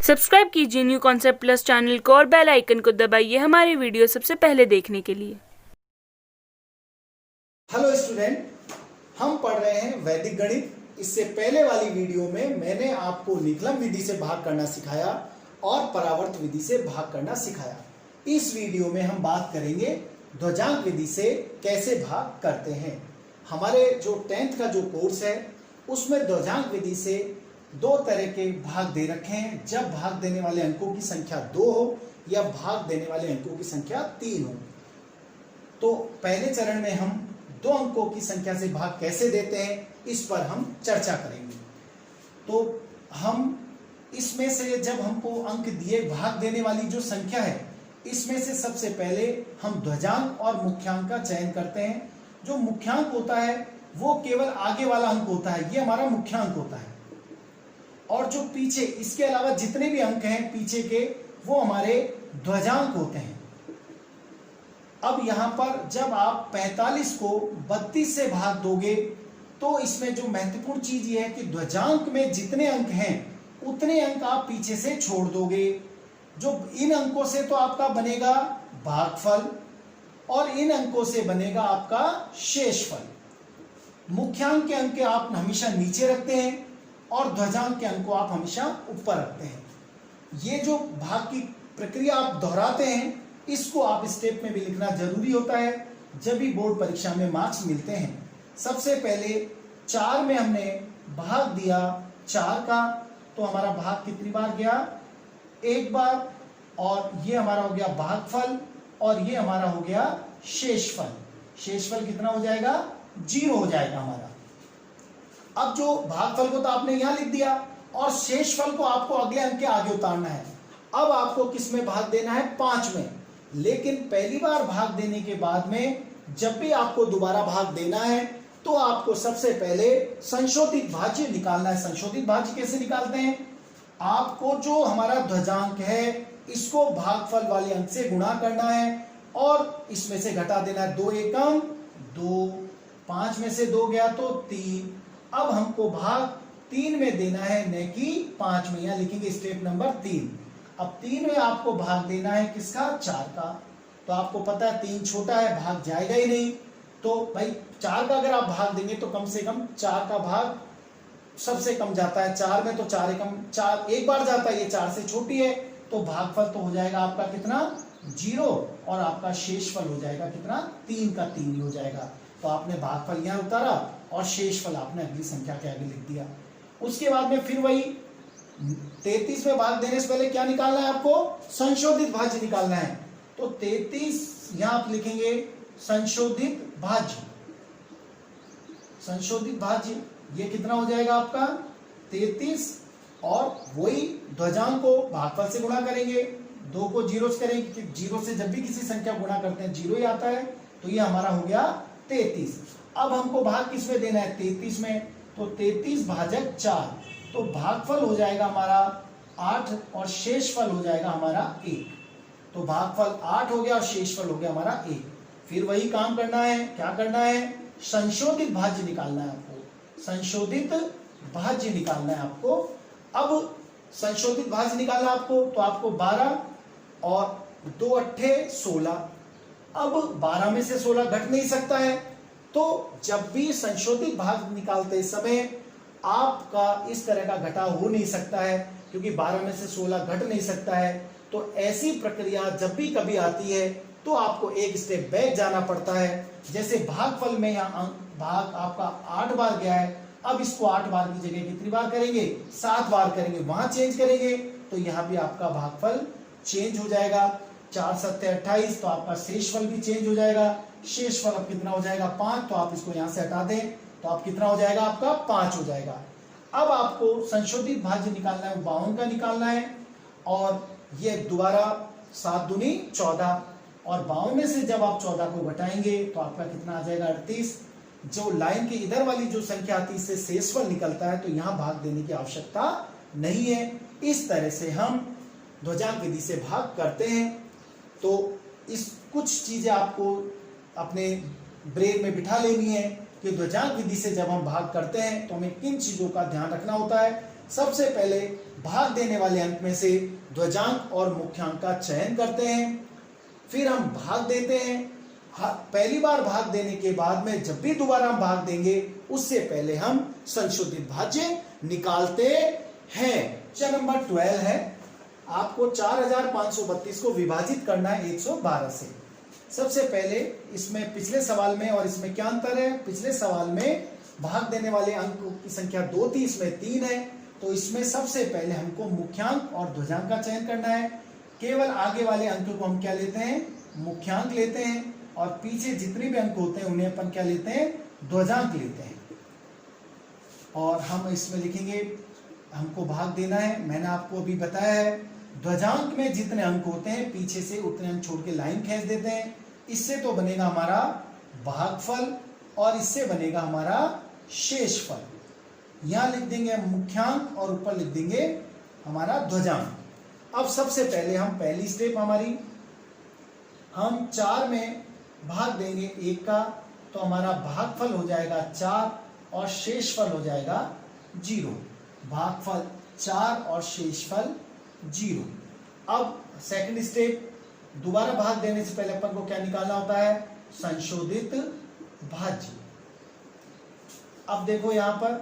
Subscribe कीजिए new concept plus channel को और बेल आइकन को दबाइए हमारे वीडियो सबसे पहले देखने के लिए। हेलो स्टूडेंट, हम पढ़ रहे हैं वैदिक गणित। इससे पहले वाली वीडियो में मैंने आपको निकलम विधि से भाग करना सिखाया और परावर्त विधि से भाग करना सिखाया। इस वीडियो में हम बात करेंगे ध्वजांक विधि से कैसे भाग करते हैं। हमारे जो 10th का जो कोर्स है उसमें ध्वजांक विधि से दो तरह के भाग दे रखे हैं, जब भाग देने वाले अंकों की संख्या 2 हो या भाग देने वाले अंकों की संख्या 3 हो। तो पहले चरण में हम 2 अंकों की संख्या से भाग कैसे देते हैं इस पर हम चर्चा करेंगे। तो हम इसमें से जब हमको अंक दिए भाग देने वाली जो संख्या है, इसमें से सबसे पहले हम ध्वजांक और मुख्यांक का चयन करते हैं। जो मुख्यांक होता है वो केवल आगे वाला अंक होता है, ये हमारा मुख्यांक होता है, और जो पीछे इसके अलावा जितने भी अंक हैं पीछे के वो हमारे ध्वजांक होते हैं। अब यहां पर जब आप 45 को 32 से भाग दोगे तो इसमें जो महत्वपूर्ण चीज ये है कि ध्वजांक में जितने अंक हैं उतने अंक आप पीछे से छोड़ दोगे। जो इन अंकों से तो आपका बनेगा भागफल और इन अंकों से बनेगा आपका शेषफल। मुख्यांक के अंक आप हमेशा नीचे रखते हैं और ध्वजांक के अंक को आप हमेशा ऊपर रखते हैं। ये जो भाग की प्रक्रिया आप दोहराते हैं इसको आप स्टेप में भी लिखना जरूरी होता है, जब भी बोर्ड परीक्षा में मार्क्स मिलते हैं। सबसे पहले 4 में हमने भाग दिया 4 का, तो हमारा भाग कितनी बार गया? 1 बार, और ये हमारा हो गया भागफल और ये हमारा हो गया शेषफल। शेषफल कितना हो जाएगा? 0 हो जाएगा हमारा। अब जो भागफल को तो आपने यहां लिख दिया और शेषफल को आपको अगले अंक के आगे उतारना है। अब आपको किस में भाग देना है? 5 में। लेकिन पहली बार भाग देने के बाद में जब भी आपको दोबारा भाग देना है तो आपको सबसे पहले संशोधित भाज्य निकालना है। संशोधित भाज्य कैसे निकालते हैं? आपको जो हमारा ध्वजांक है इसको भागफल वाले अंक से गुणा करना है और इसमें से घटा देना है। 2 एकम 2, 5 में से 2 गया तो 3। अब हमको भाग 3 में देना है, न कि 5 में। यहां लिखेंगे स्टेप नंबर 3। अब 3 में आपको भाग देना है किसका? 4 का। तो आपको पता है 3 छोटा है, भाग जाएगा ही नहीं। तो भाई 4 का अगर आप भाग देंगे तो कम से कम 4 का भाग सबसे कम जाता है। 4 में तो 4 एकम 4 एक बार जाता है, ये 4 से छोटी है, तो भागफल तो हो जाएगा आपका कितना? 0, और आपका शेषफल हो जाएगा कितना? 3 का 3 ही हो जाएगा। तो आपने भागफल यहां उतारा और शेषफल आपने अगली संख्या के आगे लिख दिया। उसके बाद में फिर वही 33 में भाग देने से पहले क्या निकालना है आपको? संशोधित भाज्य निकालना है। तो 33 यहां आप लिखेंगे संशोधित भाज्य। संशोधित भाज्य ये कितना हो जाएगा आपका? 33, और वही ध्वजांक को भागफल से गुणा करेंगे, 2 को 0 से करेंगे, 0 से जब भी किसी संख्या गुणा करते हैं 0 ही आता है। तो ये हमारा हो गया 33। अब हमको भाग किस में देना है? 33 में। तो 33 भाजक 4, तो भागफल हो जाएगा हमारा 8 और शेषफल हो जाएगा हमारा 1। तो भागफल 8 हो गया और शेषफल हो गया हमारा 1। फिर वही काम करना है। क्या करना है? संशोधित भाज्य निकालना है आपको। संशोधित भाज्य निकालना है आपको। अब संशोधित भाज्य निकालना आपको, तो आपको 12 और 2 अट्ठे 16। अब 12 में से 16 घट नहीं सकता है, तो जब भी संशोधित भाग निकालते समय आपका इस तरह का घटाव हो नहीं सकता है, क्योंकि 12 में से 16 घट नहीं सकता है। तो ऐसी प्रक्रिया जब भी कभी आती है तो आपको एक स्टेप बैक जाना पड़ता है। जैसे भागफल में यहाँ भाग आपका 8 बार गया है, अब इसको 8 बार की जगह कितनी बार करेंगे? 7 बार करेंगे, वहां चेंज करेंगे तो यहाँ भी आपका भागफल चेंज हो जाएगा। 4 7 28, तो आपका शेषफल भी चेंज हो जाएगा। शेषफल अब कितना हो जाएगा? 5। तो आप इसको यहां से हटा दें तो आप कितना हो जाएगा? आपका 5 हो जाएगा। अब आपको संशोधित भाज्य निकालना है, 52 का निकालना है, और ये दोबारा 7 दूनी 14, और 52 में से जब आप 14 को घटाएंगे तो आपका कितना आ जाएगा? 38। जो लाइन के इधर वाली जो संख्या आती है इससे शेषफल निकलता है, तो यहां भाग देने की आवश्यकता नहीं है। इस तरह से हम ध्वजांक विधि से भाग करते हैं। तो इस कुछ चीजें आपको अपने ब्रेन में बिठा लेनी है कि ध्वजांक विधि से जब हम भाग करते हैं तो हमें किन चीजों का ध्यान रखना होता है। सबसे पहले भाग देने वाले अंक में से ध्वजांक और मुख्यांक का चयन करते हैं। फिर हम भाग देते हैं। पहली बार भाग देने के बाद में जब भी दोबारा हम भाग देंगे उससे पहले हम संशोधित भाज्य निकालते हैं। क्वेश्चन नंबर 12 है, आपको 4532 को विभाजित करना है 112 से। सबसे पहले इसमें पिछले सवाल में और इसमें क्या अंतर है? पिछले सवाल में भाग देने वाले अंकों की संख्या 2 थी, इसमें 3 है। तो इसमें सबसे पहले हमको मुख्यांक और ध्वजांक का चयन करना है। केवल आगे वाले अंक को हम क्या लेते हैं? मुख्यांक लेते हैं, और पीछे जितने भी अंक होते हैं उन्हें अपन क्या लेते हैं? ध्वजांक लेते हैं। और हम इसमें लिखेंगे हमको भाग देना है। मैंने आपको अभी बताया है ध्वजांक में जितने अंक होते हैं पीछे से उतने अंक छोड़ के लाइन खींच देते हैं। इससे तो बनेगा हमारा भागफल और इससे बनेगा हमारा शेषफल। यहां लिख देंगे मुख्यांक और ऊपर लिख देंगे हमारा ध्वजांक। अब सबसे पहले हम पहली स्टेप हमारी, हम 4 में भाग देंगे 1 का, तो हमारा भागफल हो जाएगा 4 और शेषफल हो जाएगा 0। भागफल 4 और शेषफल 0। अब सेकंड स्टेप, दोबारा भाग देने से पहले अपन को क्या निकालना होता है? संशोधित भाज्य। अब देखो यहां पर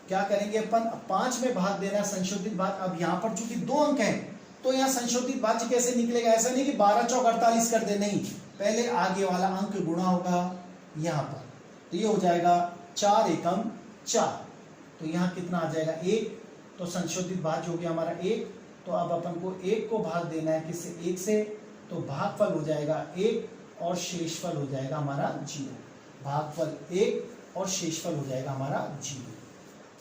क्या करेंगे अपन? 5 में भाग देना संशोधित भाज्य। अब यहां पर चूंकि 2 अंक हैं तो यहां संशोधित भाज्य कैसे निकलेगा? ऐसा नहीं कि 12 चौक 48 कर दे, नहीं, पहले आगे वाला अंक गुणा होगा यहां पर। तो ये हो जाएगा 4 एकम 4। तो यहां कितना आ जाएगा? 1। तो संशोधित भाज्य हो गया हमारा 1। तो अब अपन को 1 को भाग देना है किससे? 1 से। तो भागफल हो जाएगा 1 और शेषफल हो जाएगा हमारा 0। भागफल 1 और शेषफल हो जाएगा हमारा 0।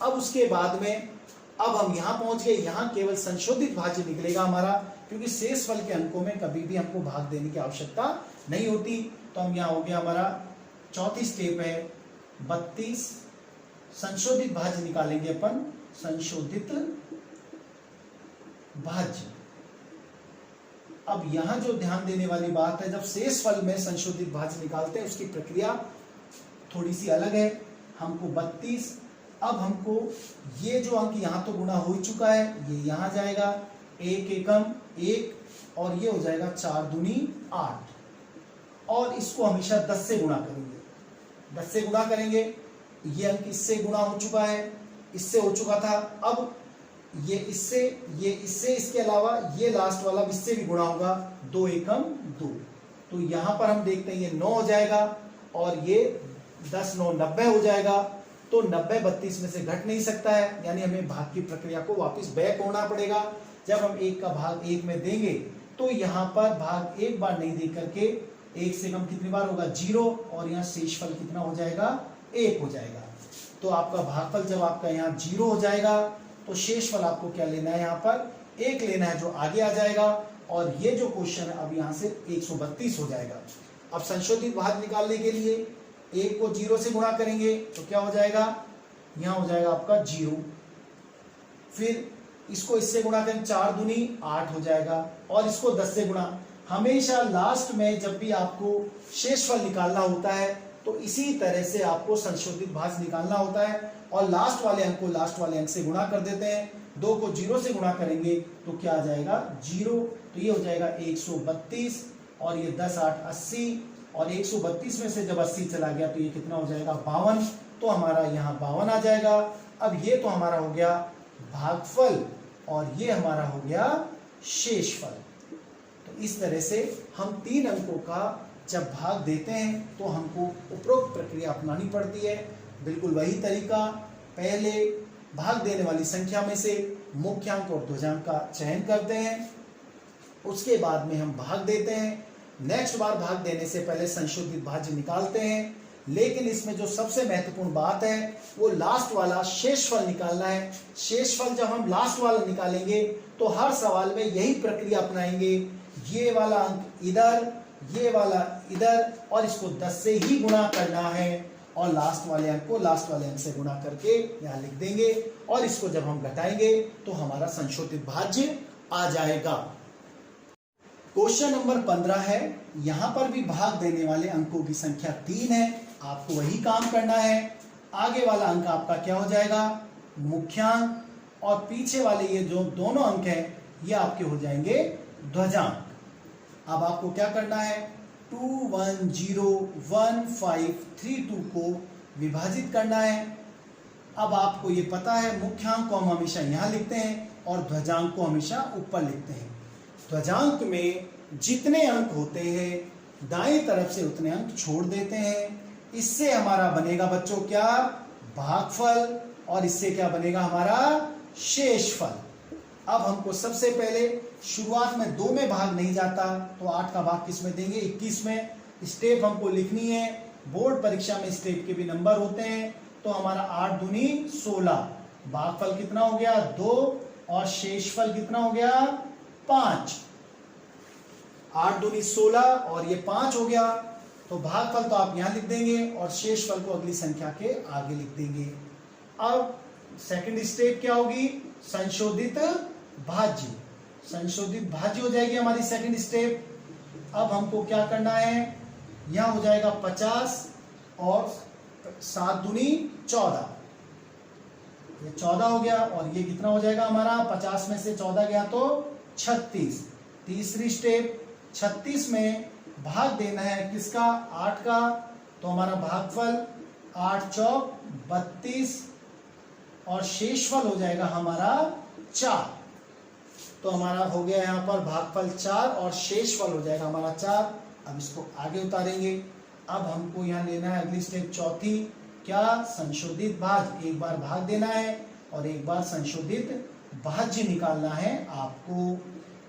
अब उसके बाद में अब हम यहां पहुंच गए। यहां केवल संशोधित भाज्य निकलेगा हमारा, क्योंकि शेषफल के अंकों में कभी भी हमको भाग देने की आवश्यकता नहीं होती। तो हम यहां हो गया हमारा चौथी स्टेप है 32। संशोधित भाज्य निकालेंगे अपन, संशोधित भाज्य। अब यहां जो ध्यान देने वाली बात है, जब शेषफल में संशोधित भाज्य निकालते हैं उसकी प्रक्रिया थोड़ी सी अलग है। हमको 32, अब हमको ये जो अंक यहां तो गुणा हो ही चुका है, ये यहां जाएगा 1 एकम 1 और ये हो जाएगा 4 दूनी 8। और इसको हमेशा 10 से गुणा करेंगे। 10 से गुणा करेंगे, ये अंक इससे गुणा हो चुका है, इससे हो चुका था। अब ये इससे, इसके अलावा ये लास्ट वाला इससे भी गुणा होगा, 2 एकम 2। तो यहां पर हम देखते हैं ये 9 हो जाएगा और ये 10 9 90 हो जाएगा। तो 90 32 में से घट नहीं सकता है, यानी हमें भाग की प्रक्रिया को वापस बैक होना पड़ेगा। जब हम 1 का भाग 1 में देंगे तो यहां पर भाग एक बार नहीं दे करके 1 से कम कितनी बार होगा? 0। और यहाँ शेषफल कितना हो जाएगा? 1 हो जाएगा। तो आपका भागफल जब आपका यहाँ 0 हो जाएगा तो शेषफल आपको क्या लेना है? यहाँ पर 1 लेना है, जो आगे आ जाएगा। और ये जो क्वेश्चन है अब यहाँ से 132 हो जाएगा। अब संशोधित भाग निकालने के लिए 1 को 0 से गुणा करेंगे तो क्या हो जाएगा? यहाँ हो जाएगा आपका 0। फिर इसको इससे गुणा करें, 4 दूनी 8 हो जाएगा। और इसको 10 से गुणा। हमेशा लास्ट में जब भी आपको शेषफल निकालना होता है तो इसी तरह से आपको संशोधित भाज्य निकालना होता है। और लास्ट वाले अंक को लास्ट वाले अंक से गुणा कर देते हैं। 2 को 0 से गुणा करेंगे तो क्या आ जाएगा? 0। तो ये हो जाएगा 132 और ये 10 8 80। और 132 में से जब 80 चला गया तो ये कितना हो जाएगा? 52। तो हमारा यहाँ 52 आ जाएगा। अब ये तो हमारा हो गया भागफल और ये हमारा हो गया शेषफल। तो इस तरह से हम 3 अंकों का जब भाग देते हैं तो हमको उपरोक्त प्रक्रिया अपनानी पड़ती है। बिल्कुल वही तरीका, पहले भाग देने वाली संख्या में से मुख्यांक और ध्वजांक का चयन करते हैं, उसके बाद में हम भाग देते हैं। नेक्स्ट बार भाग देने से पहले संशोधित भाज्य निकालते हैं। लेकिन इसमें जो सबसे महत्वपूर्ण बात है वो लास्ट वाला शेषफल निकालना है। शेषफल जब हम लास्ट वाला निकालेंगे तो हर सवाल में यही प्रक्रिया अपनाएंगे। ये वाला अंक इधर, ये वाला इधर, और इसको 10 से ही गुणा करना है। और लास्ट वाले अंक को लास्ट वाले अंक से गुणा करके यहाँ लिख देंगे। और इसको जब हम घटाएंगे तो हमारा संशोधित भाज्य आ जाएगा। क्वेश्चन नंबर 15 है। यहां पर भी भाग देने वाले अंकों की संख्या 3 है। आपको वही काम करना है। आगे वाला अंक आपका क्या हो जाएगा? मुख्यांक और पीछे वाले ये जो दोनों अंक हैं ये आपके हो जाएंगे ध्वजांक। अब आपको क्या करना है, 2101532 को विभाजित करना है। अब आपको ये पता है मुख्यांक को हम हमेशा यहाँ लिखते हैं और ध्वजांक को हमेशा ऊपर लिखते हैं। ध्वजांक में जितने अंक होते हैं दाएं तरफ से उतने अंक छोड़ देते हैं। इससे हमारा बनेगा बच्चों क्या, भागफल, और इससे क्या बनेगा हमारा शेषफल। अब हमको सबसे पहले शुरुआत में 2 में भाग नहीं जाता तो 8 का भाग किस में देंगे, 21 में। स्टेप हमको लिखनी है, बोर्ड परीक्षा में स्टेप के भी नंबर होते हैं। तो हमारा 8 दूनी 16, भागफल कितना हो गया 2 और शेषफल कितना हो गया 5। 8 दूनी 16 और ये 5 हो गया। तो भागफल तो आप यहां लिख देंगे और शेषफल को अगली संख्या के आगे लिख देंगे। अब सेकंड स्टेप क्या होगी, संशोधित भाज्य। संशोधित भाज्य हो जाएगी हमारी सेकंड स्टेप। अब हमको क्या करना है, यहां हो जाएगा 50 और 7 दूनी 14, ये 14 हो गया। और ये कितना हो जाएगा हमारा, 50 में से 14 गया तो 36। तीसरी स्टेप 36 में भाग देना है किसका, 8 का। तो हमारा भागफल 8 चौक 32 और शेषफल हो जाएगा हमारा 4। तो हमारा हो गया यहाँ पर भागफल 4 और शेषफल हो जाएगा हमारा 4। अब इसको आगे उतारेंगे। अब हमको यहाँ लेना है अगली स्टेप चौथी, क्या, संशोधित भाज्य। एक बार भाग देना है और एक बार संशोधित भाज्य निकालना है आपको।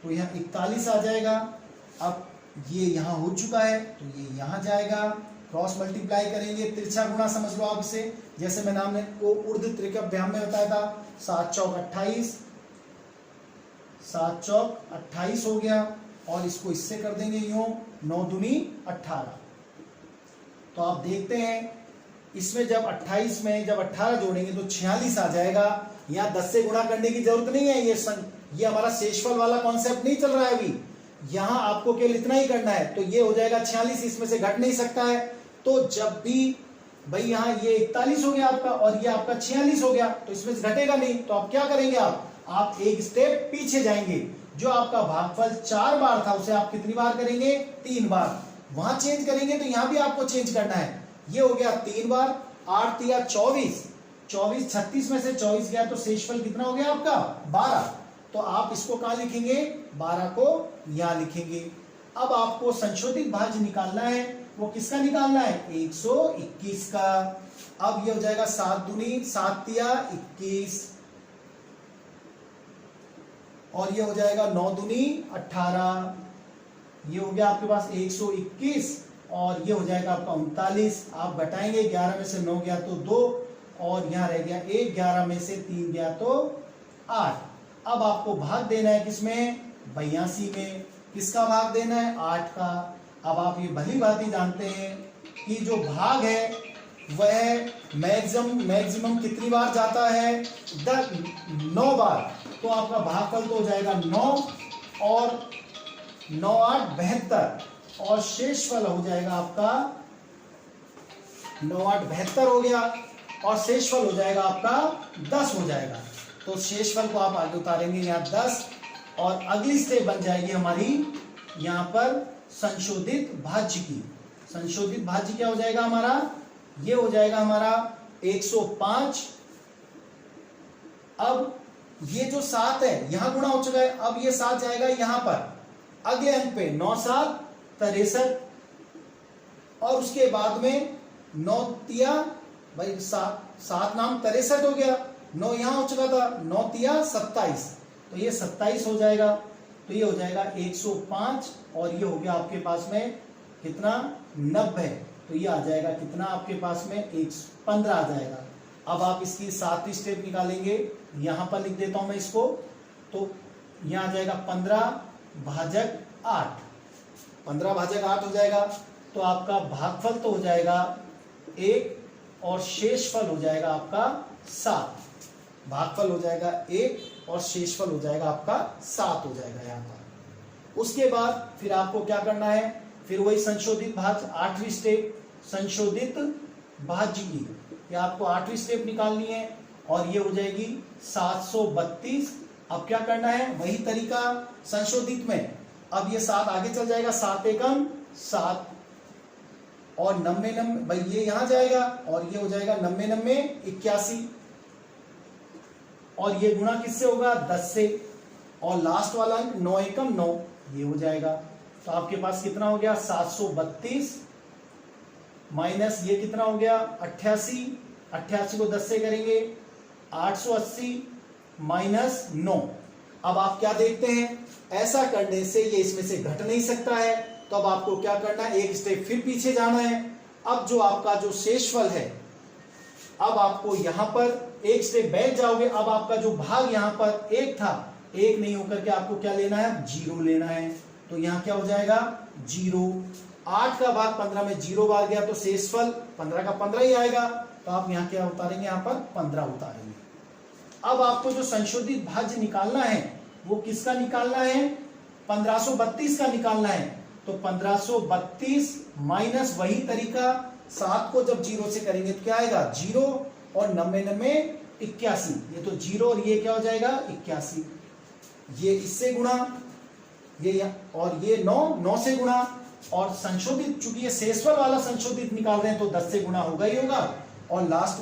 तो यहाँ 41 आ जाएगा। अब ये यहाँ हो चुका है तो ये यहाँ जाएगा, क्रॉस मल्टीप्लाई करेंगे, तिरछा गुणा समझ लो आप इसे। जैसे मैंने आपने को ऊर्ध्व त्रिकव्याम में बताया था, 7 चौक 28, 7 चौक 28 हो गया। और इसको इससे कर देंगे यूं, 9 दूनी 18। तो आप देखते हैं इसमें जब 28 में जब 18 जोड़ेंगे तो 46 आ जाएगा। यहाँ 10 से गुणा करने की जरूरत नहीं है, ये हमारा शेषफल वाला कॉन्सेप्ट नहीं चल रहा है अभी। यहाँ आपको केवल इतना ही करना है। तो ये हो जाएगा 46, इसमें से घट नहीं सकता है। तो जब भी भाई यहाँ ये 41 हो गया आपका और ये आपका 46 हो गया तो इसमें से घटेगा नहीं। तो आप क्या करेंगे, आप एक स्टेप पीछे जाएंगे। जो आपका भागफल 4 बार था उसे आप कितनी बार करेंगे, 3 बार। वहां चेंज करेंगे तो यहां भी आपको चेंज करना है। ये हो गया 3 बार, 8 तिया 24, 36 में से 24 गया तो शेषफल कितना हो गया आपका 12। तो आप इसको कहां लिखेंगे, 12 को यहां लिखेंगे। अब आपको संशोधित भाज्य निकालना है, वो किसका निकालना है, 121 का। अब ये हो जाएगा 7 दूनी 7 तिया 21 और ये हो जाएगा 9 दूनी 18। ये हो गया आपके पास 121 और ये हो जाएगा आपका 39। आप घटाएंगे, 11 में से 9 गया तो 2 और यहां रह गया 1, 11 में से 3 गया तो 8। अब आपको भाग देना है किसमें, 82 में। किसका भाग देना है, 8 का। अब आप ये भली भांति जानते हैं कि जो भाग है वह मैक्सिमम कितनी बार जाता है, 9 बार। तो आपका भागफल तो हो जाएगा 9 और 9 8 72 और शेषफल हो जाएगा आपका 9 8 72 हो गया और शेषफल हो जाएगा आपका 10 हो जाएगा। तो शेषफल को आप आगे उतारेंगे यहाँ 10 और अगली स्टेप बन जाएगी हमारी यहाँ पर संशोधित भाज्य की। संशोधित भाज्य क्या हो जाएगा हमारा, ये हो जाएगा हमारा 105। अब ये जो 7 है यहां गुणा हो चुका है, अब ये 7 जाएगा यहां पर अगले अंक पे, 9 7 63 और उसके बाद में 9 तिया भाई 7 नाम 63 हो गया, 9 यहां हो चुका था, 9 तिया 27 तो ये 27 हो जाएगा। तो ये हो जाएगा 105 और ये हो गया आपके पास में कितना 90। तो ये आ जाएगा कितना आपके पास में 15 आ जाएगा। अब आप इसकी 7वीं स्टेप निकालेंगे, यहां पर लिख देता हूं मैं इसको। तो यहां आ जाएगा 15 भाजक 8, 15 भाजक 8 हो जाएगा। तो आपका भागफल तो हो जाएगा 1 और शेषफल हो जाएगा आपका 7। भागफल हो जाएगा 1 और शेषफल हो जाएगा आपका 7 हो जाएगा यहाँ पर। उसके बाद फिर आपको क्या करना है, फिर वही संशोधित भाज्य 8वीं स्टेप संशोधित भाज्य की, या आपको 8वीं स्टेप निकालनी है और ये हो जाएगी 732। अब क्या करना है, वही तरीका संशोधित में। अब ये 7 आगे चल जाएगा, 7 एकम 7 और 90 भाई ये यहां जाएगा और ये हो जाएगा 90 81 और ये गुणा किससे होगा 10 से और लास्ट वाला अंक 9 एकम 9 ये हो जाएगा। तो आपके पास कितना हो गया 732 माइनस ये कितना हो गया 88। 88 को 10 से करेंगे 880 माइनस 9। अब आप क्या देखते हैं, ऐसा करने से ये इसमें से घट नहीं सकता है, तो अब आपको क्या करना है, एक स्टेप फिर पीछे जाना है। अब जो आपका जो शेषफल है, अब आपको यहां पर एक स्टेप बैठ जाओगे। अब आपका जो भाग यहां पर 1 था, 1 नहीं होकर के आपको क्या लेना है 0 लेना है। तो यहां क्या हो जाएगा 0। 8 का भाग 15 में 0 बार गया तो शेषफल 15 का 15 ही आएगा। तो आप यहां क्या उतारेंगे, यहां पर 15 उतारेंगे। अब आपको जो संशोधित भाज्य निकालना है वो किसका निकालना है, 1532 का निकालना है। तो 1532 माइनस वही तरीका 7 को जब 0 से करेंगे तो क्या आएगा 0 और 90 81। ये तो 0 और ये क्या हो जाएगा 81। ये इससे गुणा, ये और ये 9 से गुणा और संशोधित, चूंकि ये शेषफल वाला संशोधित निकाल रहे हैं तो 10 से गुणा होगा ही होगा और लास्ट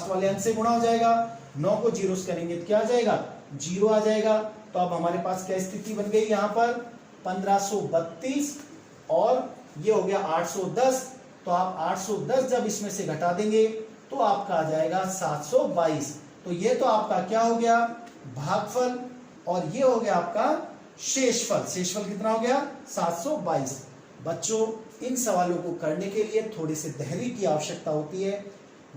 वाले अंक से गुणा हो जाएगा। 9 को 0 से करेंगे तो क्या आ जाएगा 0 आ जाएगा। तो अब हमारे पास क्या स्थिति बन गई, यहाँ पर 1532 और ये हो गया 810। तो आप 810 जब इसमें से घटा देंगे तो आपका आ जाएगा 722। तो ये तो आपका क्या हो गया भागफल और ये हो गया आपका शेषफल। शेषफल कितना हो गया 722। बच्चों, इन सवालों को करने के लिए थोड़े से धैर्य की आवश्यकता होती है।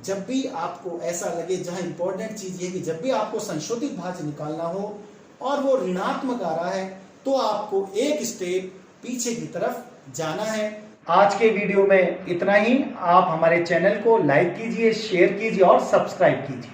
जब भी आपको ऐसा लगे, जहां इंपॉर्टेंट चीज ये कि जब भी आपको संशोधित भाज्य निकालना हो और वो ऋणात्मक आ रहा है तो आपको एक स्टेप पीछे की तरफ जाना है। आज के वीडियो में इतना ही। आप हमारे चैनल को लाइक कीजिए, शेयर कीजिए और सब्सक्राइब कीजिए।